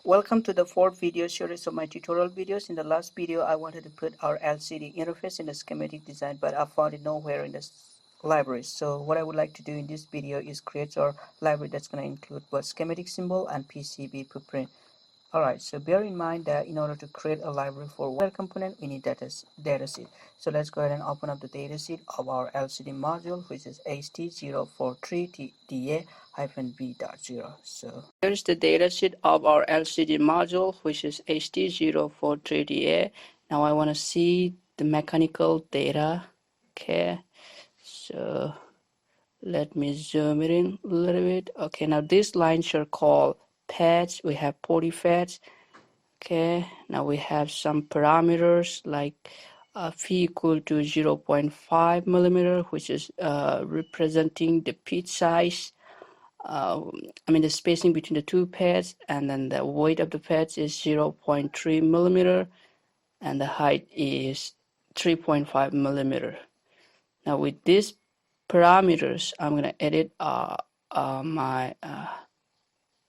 Welcome to the fourth video series of my tutorial videos. In the last video, I wanted to put our LCD interface in the schematic design, but I found it nowhere in the library. So what I would like to do in this video is create our library that's going to include both schematic symbol and PCB blueprint. Alright, so bear in mind that in order to create a library for one component, we need dataset. So let's go ahead and open up the dataset of our LCD module, which is HT043DA-B.0. So here's the dataset of our LCD module, which is HT043DA. Now I want to see the mechanical data. Okay, so let me zoom it in a little bit. Okay, now these lines are called pads. We have 40 pads. Okay, now we have some parameters like phi equal to 0.5 millimeter, which is representing the pitch size. The spacing between the two pads, and then the weight of the pads is 0.3 millimeter, and the height is 3.5 millimeter. Now with these parameters, I'm gonna edit my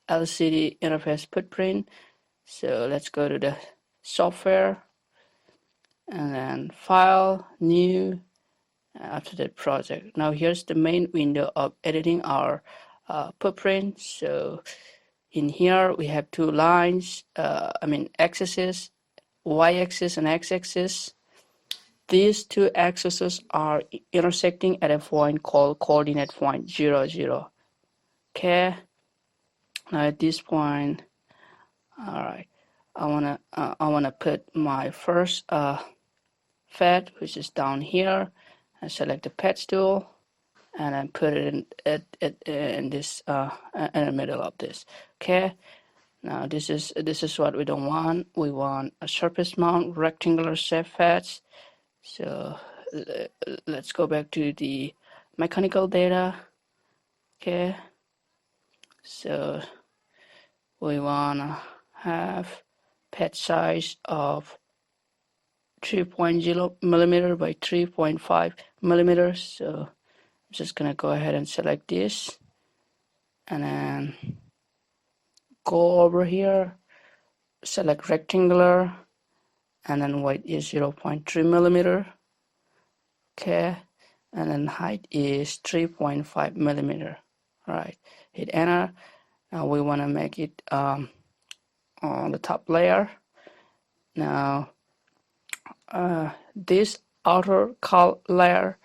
LCD interface footprint. So let's go to the software and then file, new, after that project. Now here's the main window of editing our footprint. So in here we have two lines, axes, y-axis and x-axis. These two axes are intersecting at a point called coordinate point 0, 0. Okay, now at this point, all right, I wanna put my first pad, which is down here, and select the pad tool, and then put it in this in the middle of this. Okay, now this is what we don't want. We want a surface mount rectangular shape pads. So let's go back to the mechanical data. Okay, so we wanna have pad size of 3.0 millimeter by 3.5 millimeters. So I'm just gonna go ahead and select this, and then go over here, select rectangular, and then weight is 0.3 millimeter. Okay, and then height is 3.5 millimeter. All right, hit enter. Now we want to make it on the top layer. Now this outer layer,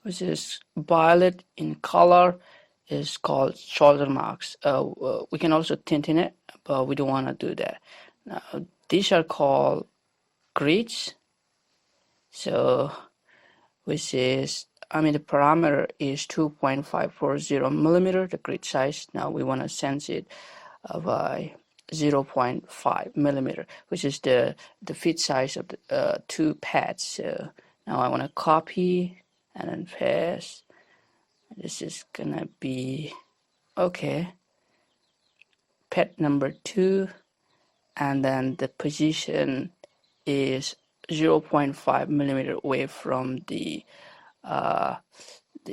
which is violet in color, is called shoulder marks. We can also tint in it, but we don't want to do that. Now these are called grids. So which is, the parameter is 2.540 millimeter, the grid size. Now we want to sense it by 0.5 millimeter, which is the fit size of the two pads. So now I want to copy and then paste. This is gonna be okay. Pad number 2, and then the position is 0.5 millimeter away from the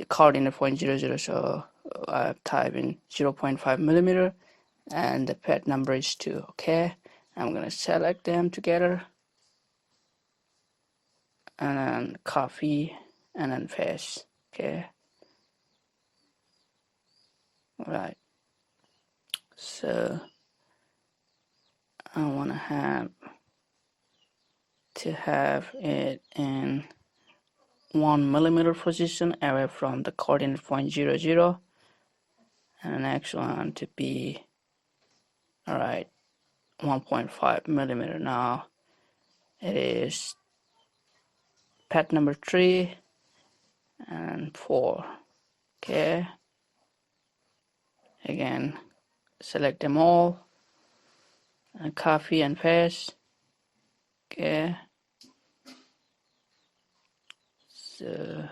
coordinate point 0, 0. So I type in 0.5 millimeter, and the pad number is 2. Okay, I'm gonna select them together, and then copy and then paste. Okay, all right. So I want to have it in 1 millimeter position away from the coordinate point 0, 0, and the next one to be, all right, 1.5 millimeter. Now it is pad number 3 and 4. Okay, again select them all and copy and paste. Okay, so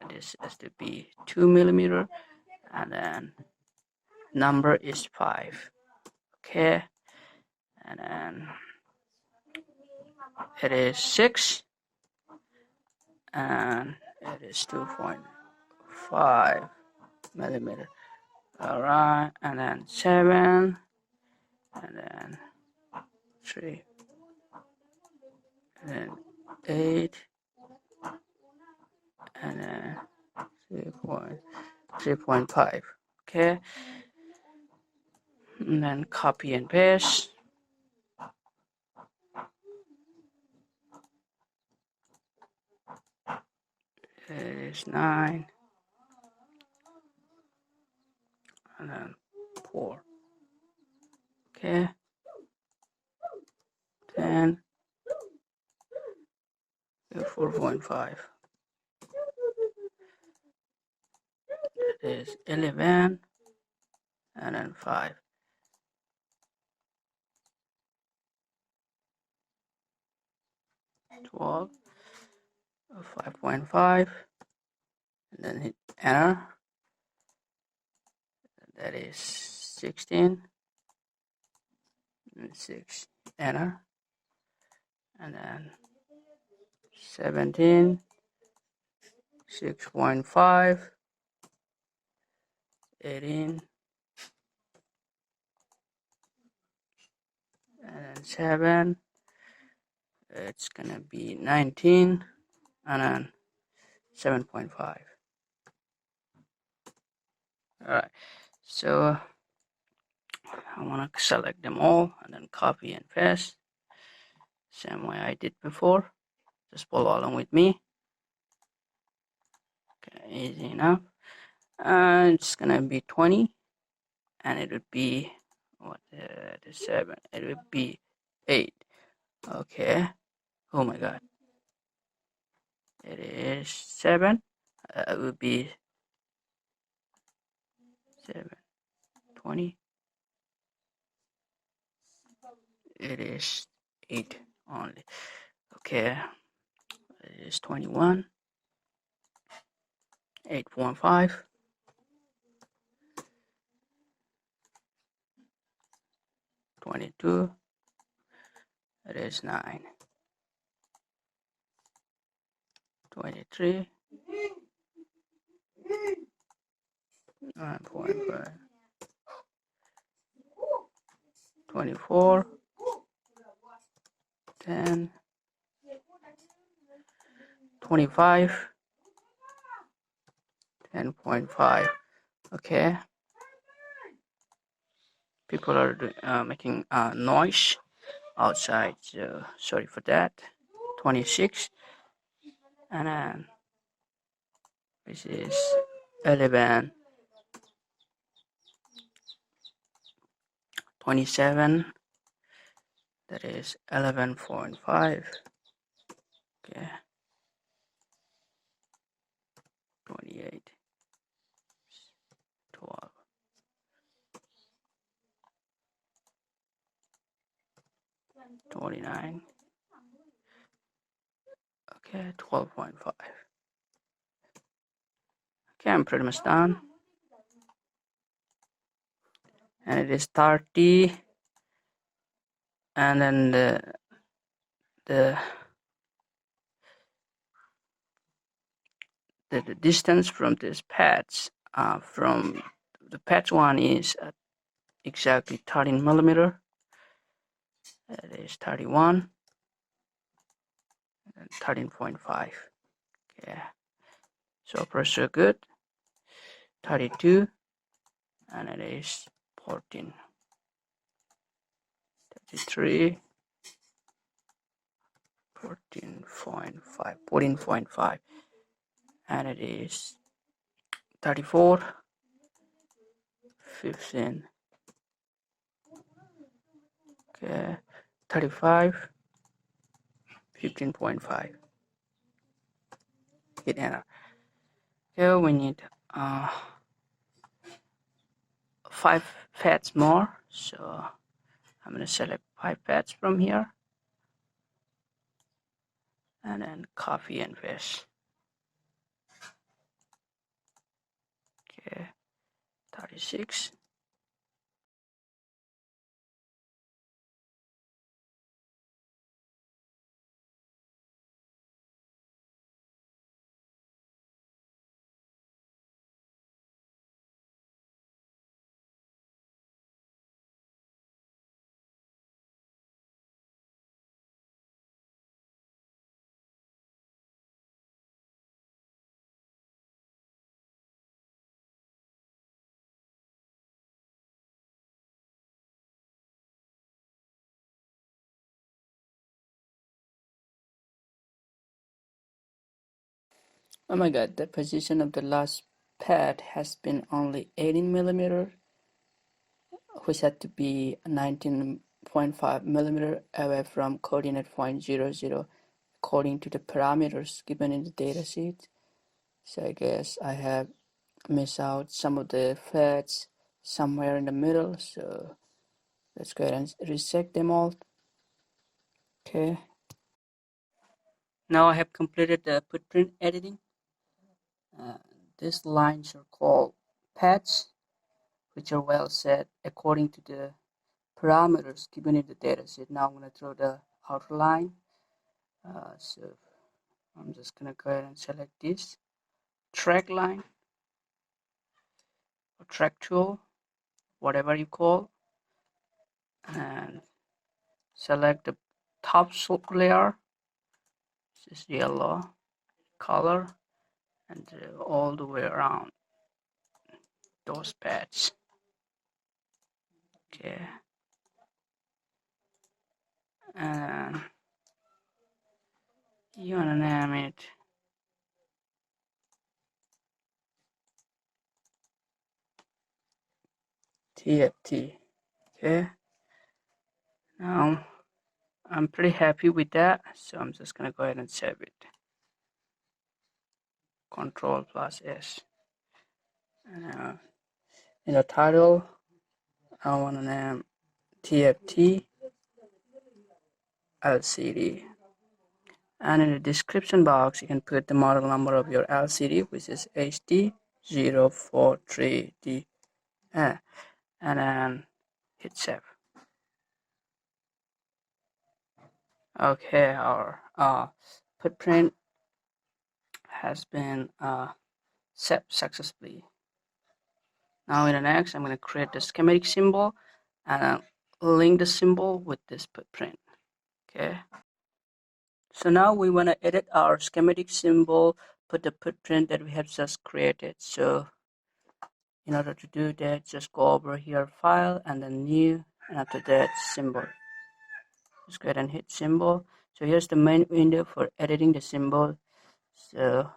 this has to be 2 millimeter, and then number is 5. Okay, and then it is 6, and it is 2.5 millimeter. All right, and then 7, and then 3, and then 8, and then 3.5. Okay, and then copy and paste. It is 9, and then 4. Okay, 10, 4.5. It is 11, and then 5. 12, 5.5, and then hit enter. That is 16, and 6, enter, and then 17, 6.5, 18, and then 7, it's gonna be 19, and then 7.5. Alright, so I want to select them all and then copy and paste, same way I did before. Just follow along with me. Okay, easy enough. It's gonna be 20, and it would be what, the 7, it would be 8. Okay, oh my god, it is 7. It would be 7, 20. It is 8 only. Okay, it is 21, 8.5, 22. It is 9, 23, 9.5, 24, 10, 25, 10.5. Okay, people are making noise outside, so sorry for that. 26, and then this is 11, 27, that is 11.5. Okay, 28, 12, 29. Okay, 12.5. Okay, I'm pretty much done. And it is 30, and then the distance from this patch, from the patch 1 is exactly 13 millimeter. That is 31, and 13.5. Okay, so pressure good. 32, and it is 14, 33, 14.5, 14.5, and it is 34, 15. Okay, 35, 15.5. Hit enter. Okay, we need 5 pads more, so I'm gonna select 5 pads from here, and then copy and paste. Okay, 36, Oh my god, the position of the last pad has been only 18 millimeter, which had to be 19.5 millimeter away from coordinate point 00 according to the parameters given in the datasheet. So I guess I have missed out some of the pads somewhere in the middle. So let's go ahead and reset them all. Okay. Now I have completed the footprint editing. These lines are called pads, which are well set according to the parameters given in the dataset. Now I'm going to throw the outer line. So I'm just going to go ahead and select this track line or track tool, whatever you call, and select the top slope layer. This is yellow color, and all the way around those pads. Okay, and you wanna name it TFT. Okay, now I'm pretty happy with that, so I'm just gonna go ahead and save it. Control plus S. And in the title, I want to name TFT LCD. And in the description box, you can put the model number of your LCD, which is HD043D. And then hit save. Okay, our footprint has been set successfully. Now in the next, I'm going to create the schematic symbol and link the symbol with this footprint. Okay. So now we want to edit our schematic symbol, put the footprint that we have just created. So in order to do that, just go over here, file, and then new, and after that, symbol. Just go ahead and hit symbol. So here's the main window for editing the symbol. So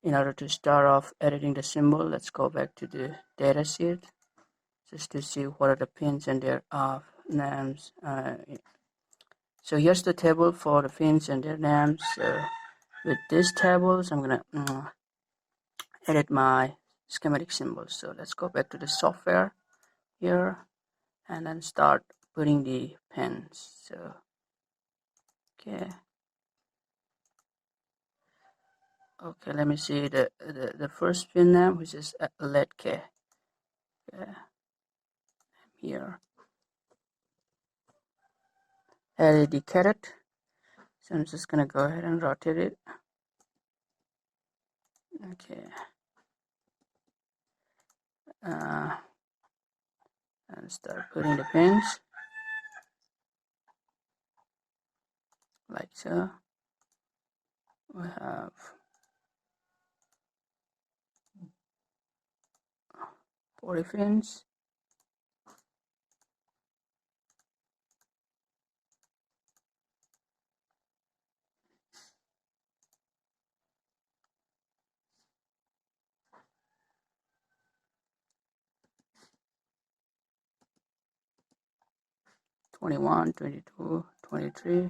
in order to start off editing the symbol, let's go back to the data sheet just to see what are the pins and their names. So here's the table for the pins and their names. So with these tables, I'm gonna edit my schematic symbols. So let's go back to the software here and then start putting the pins. So okay, let me see the first pin name, which is LED K. Okay, here LED caret. So I'm just gonna go ahead and rotate it. Okay, and start putting the pins like so. We have 40 pins. '21, '22, '23,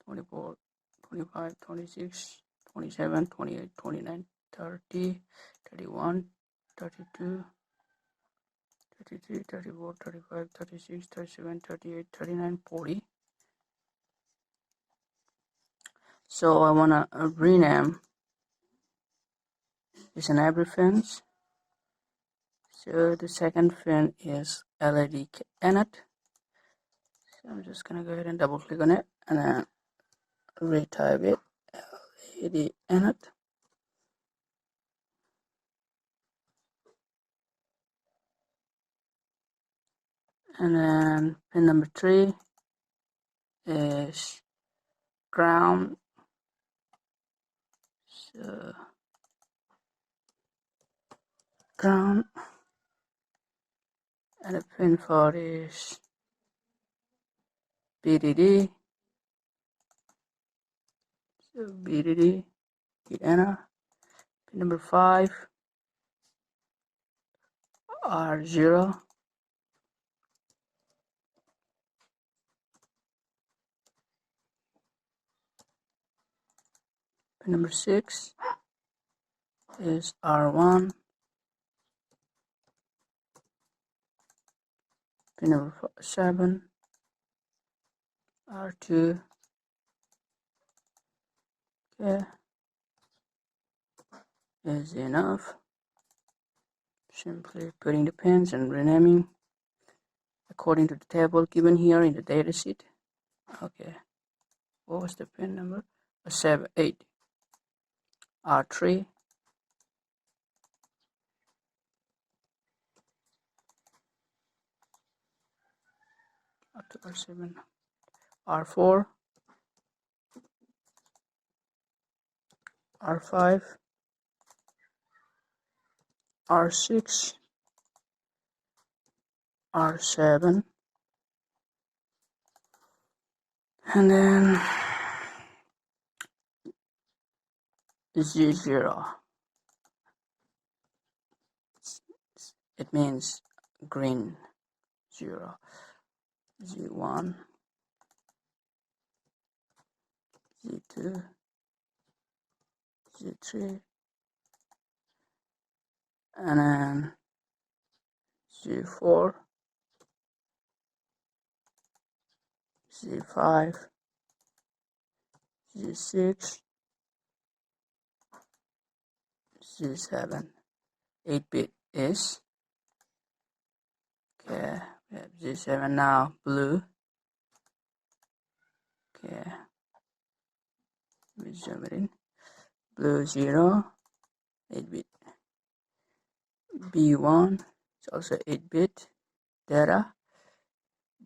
'24, '25, '26, '27, '28, '29, '30, '31, '32, '33, '34, '35, '36, '37, '38, '39, '40. So I want to rename this in every fence. So the second fin is LED Enet. So I'm just going to go ahead and double click on it and then retype it LED Enet. And then pin number 3 is ground. So ground. And the pin 4 is BDD. So BDD. hit enter. Pin number 5, R0. Pin number 6 is R1. Pin number 7, R2. Okay, is enough. Simply putting the pins and renaming according to the table given here in the datasheet. Okay, what was the pin number? 7, 8, R3. Up to R7, R4, R5, R6, R7, and then Z0. It means green 0. Z1, Z2, Z3, and then Z4, Z5, Z6, Z7. 8-bit is, okay, we have Z7 now, blue. Okay, let me zoom it in. Blue 0, 8-bit. B1 is also 8-bit data.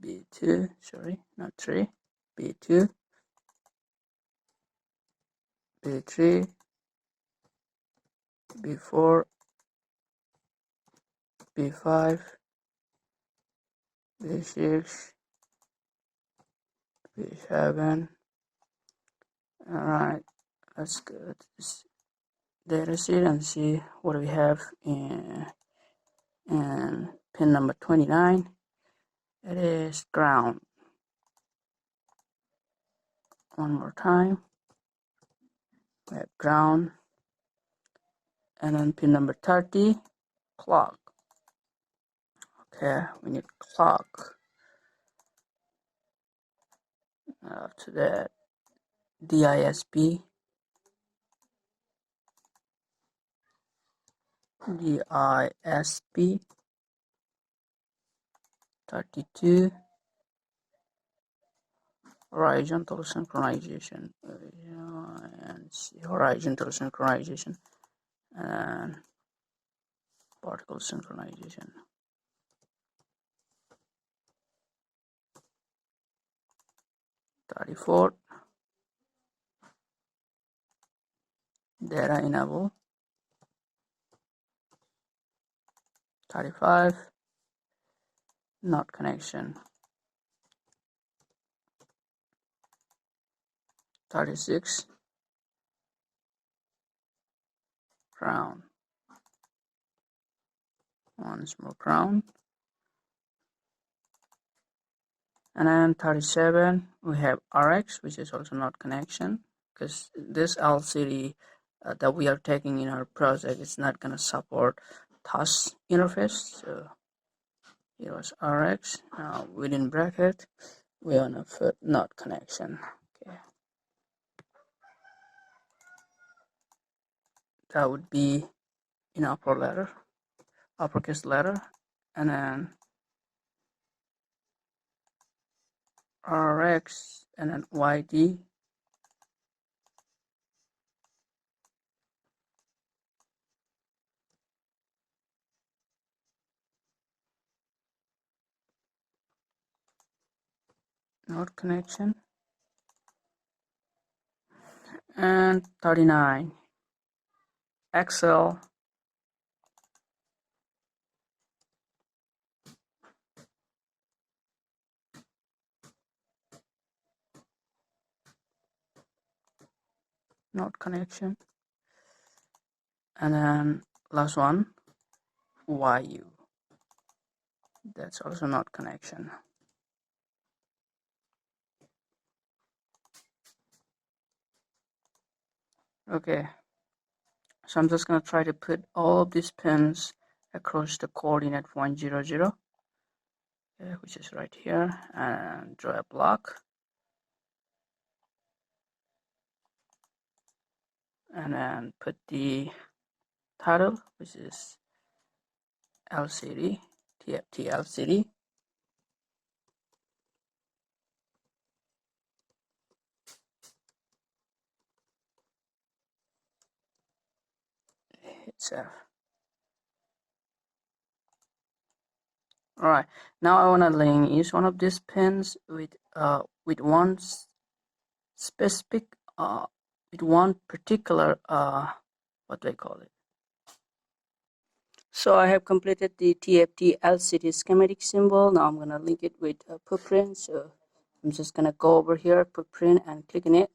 B2, sorry, not 3. B2, B3, B4, B5, B6, B7. Alright, let's go to this data sheet and see what we have in pin number 29. It is ground. One more time. We have ground. And then pin number 30, clock. Okay, we need clock. After that, DISP, 32, horizontal synchronization, and horizontal synchronization, and vertical synchronization. (34) data enable. 35 not connection. 36 crown. Once more crown. And then 37 we have RX, which is also not connection, because this LCD that we are taking in our project is not going to support touch interface. So here was RX. Now within bracket we want to put not connection. Okay, that would be in uppercase letter, and then RX, and then YD. Not connection. And 39 XL. Not connection. And then last one, YU. That's also not connection. Okay, so I'm just gonna try to put all of these pins across the coordinate 1, 0, 0, okay, which is right here, and draw a block. And then put the title, which is LCD, TFT LCD. Hit save. All right, now I want to link each one of these pins with one specific with one particular what do I call it? So I have completed the TFT LCD schematic symbol. Now I'm gonna link it with a footprint. So I'm just gonna go over here, footprint, and click on it.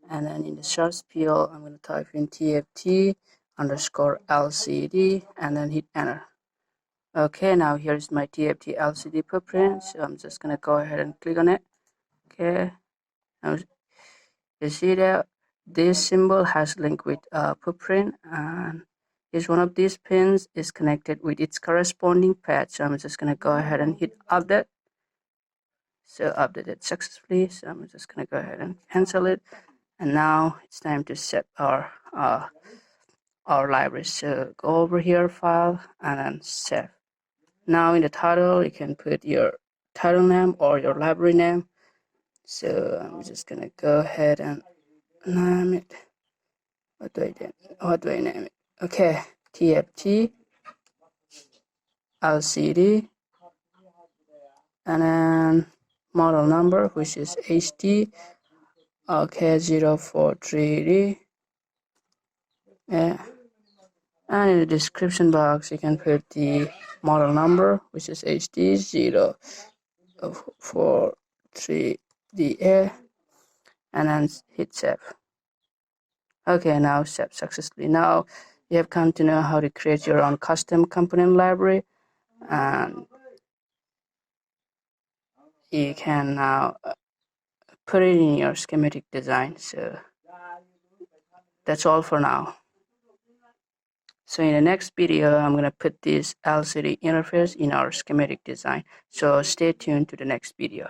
And then in the search field, I'm gonna type in TFT underscore LCD and then hit enter. Okay, now here's my TFT LCD footprint. So I'm just gonna go ahead and click on it. Okay, now you see that this symbol has linked with footprint, and each one of these pins is connected with its corresponding path. So I'm just gonna go ahead and hit update. So updated successfully. So I'm just gonna go ahead and cancel it. And now it's time to set our library. So go over here, file, and then save. Now in the title, you can put your title name or your library name. So I'm just gonna go ahead and name it. What do I name it? Okay, TFT LCD, and then model number, which is HD. Okay, 043D. Yeah. And in the description box, you can put the model number, which is HD 043DA, and then hit save. Okay, now save successfully. Now you have come to know how to create your own custom component library, and you can now put it in your schematic design. So that's all for now. So in the next video, I'm going to put this LCD interface in our schematic design. So stay tuned to the next video.